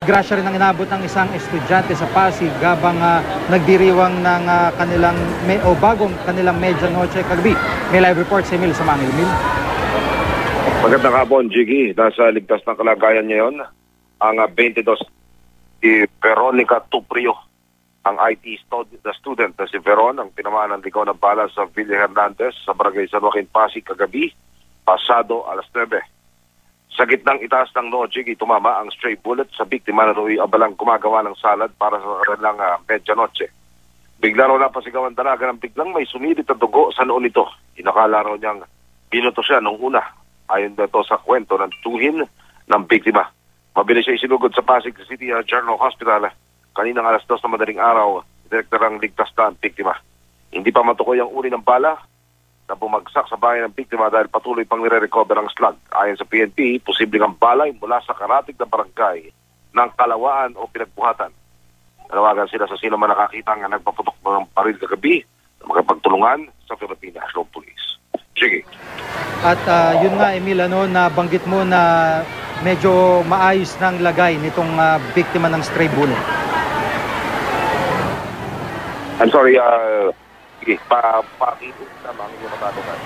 disgrasya rin ang inabot ng isang estudyante sa Pasig habang nagdiriwang ng bagong kanilang medianoche kagabi. May live report si Emil Sumangil. Emil. Magandang hapon, Jiggy. Nasa ligtas ng kalagayan ngayon ang 22 si Veronica Tuprio, ang IT student na si Veron, ang tinamaan ng ligaw ng bala sa Villa Hernandez sa Barangay San Joaquin, Pasig kagabi, pasado alas 9. Sa gitnang itaas ng noo, Jiggy, tumama ang stray bullet sa biktima na ro'y abalang gumagawa ng salad para sa kanilang medianoche. Bigla raw napasigawan dalaga ng biglang may sumilip na dugo sa noo nito. Inakala raw niyang binoto siya nung una. Ayon dito sa kwento ng tuhin ng biktima. Mabilis siya isinugod sa Pasig City General Hospital. Kaninang alas 2 na madaling araw, direktorang ligtas na ang biktima. Hindi pa matukoy ang uri ng bala na bumagsak sa bahay ng biktima dahil patuloy pang nire-recover ang slug. Ayon sa PNP, posibleng ang balay mula sa karatig na barangay ng Kalawaan o Pinagbuhatan. Nanawagan sila sa sino man nakakita nga nagpaputok ng baril kagabi na makapagtulungan sa Philippine National Police. Sige. At yun nga, Emil, nabanggit mo na medyo maayos ng lagay nitong biktima ng stray bullet. I'm sorry, sige, pakitong naman yung matatungan.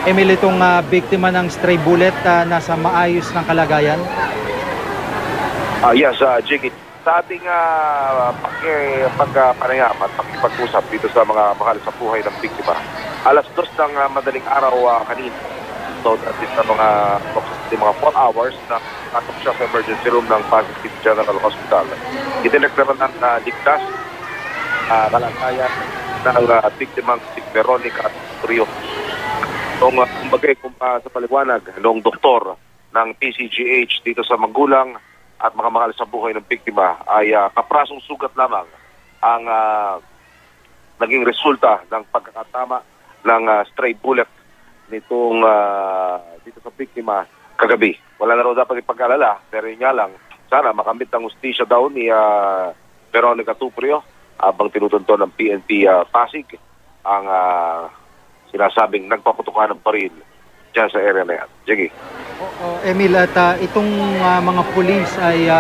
Emil, itong biktima ng stray bullet nasa maayos ng kalagayan? Yes, Jiggy. Sa ating pagpanayam at pakipag-usap dito sa mga mahal sa buhay ng biktima, alas 2 ng madaling araw kanina. So, that is na mga 4 hours na natok siya sa emergency room ng Pasig City General Hospital. Itinektaran ng ligtas kalagayan ng biktimang si Veronica Tuprio. Kumbaga, sa paliwanag ng doktor ng PCGH dito sa magulang at mga mahal sa buhay ng biktima ay kaprasong sugat lamang ang naging resulta ng pagkakatama ng stray bullet nitong dito sa biktima kagabi. Wala na raw dapat ipag-alala, pero yun nga lang, sana makamit ang hustisya daw ni Veronica Tuprio habang tinutunto ng PNP Pasig ang sinasabing nagpaputukan ng baril dyan sa area na yan. Sige. Emil, at itong mga pulis ay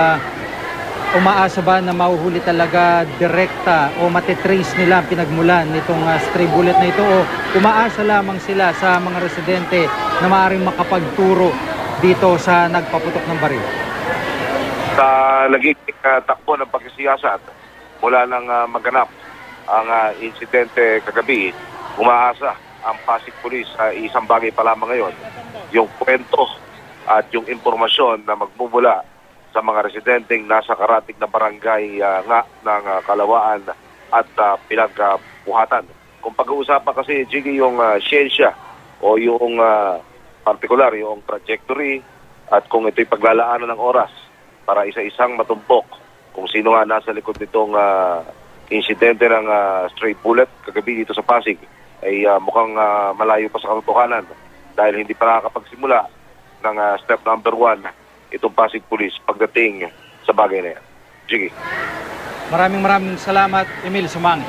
umaasa ba na mahuhuli talaga direkta o matitrace nila ang pinagmulan nitong stray bullet na ito o umaasa lamang sila sa mga residente na maaaring makapagturo dito sa nagpaputok ng baril? Sa naging takbo ng pagkisiyasat mula nang maganap ang insidente kagabi, umaasa ang Pasig Police sa isang bagay pa lamang ngayon, yung kwento at yung impormasyon na magmumula sa mga residenteng nasa karatig na barangay nga ng Kalawaan at Pinagbuhatan. Kung pag-uusapan kasi, Jiggy, yung siyensya o yung particular, yung trajectory at kung ito'y paglalaanan ng oras para isa-isang matumpok kung sino nga nasa likod nitong insidente ng stray bullet kagabi dito sa Pasig, ay mukhang malayo pa sa katotohanan dahil hindi pa nakakapagsimula ng step number 1 itong Pasig Police pagdating sa bagay na yan. Sige. Maraming salamat, Emil Sumangil.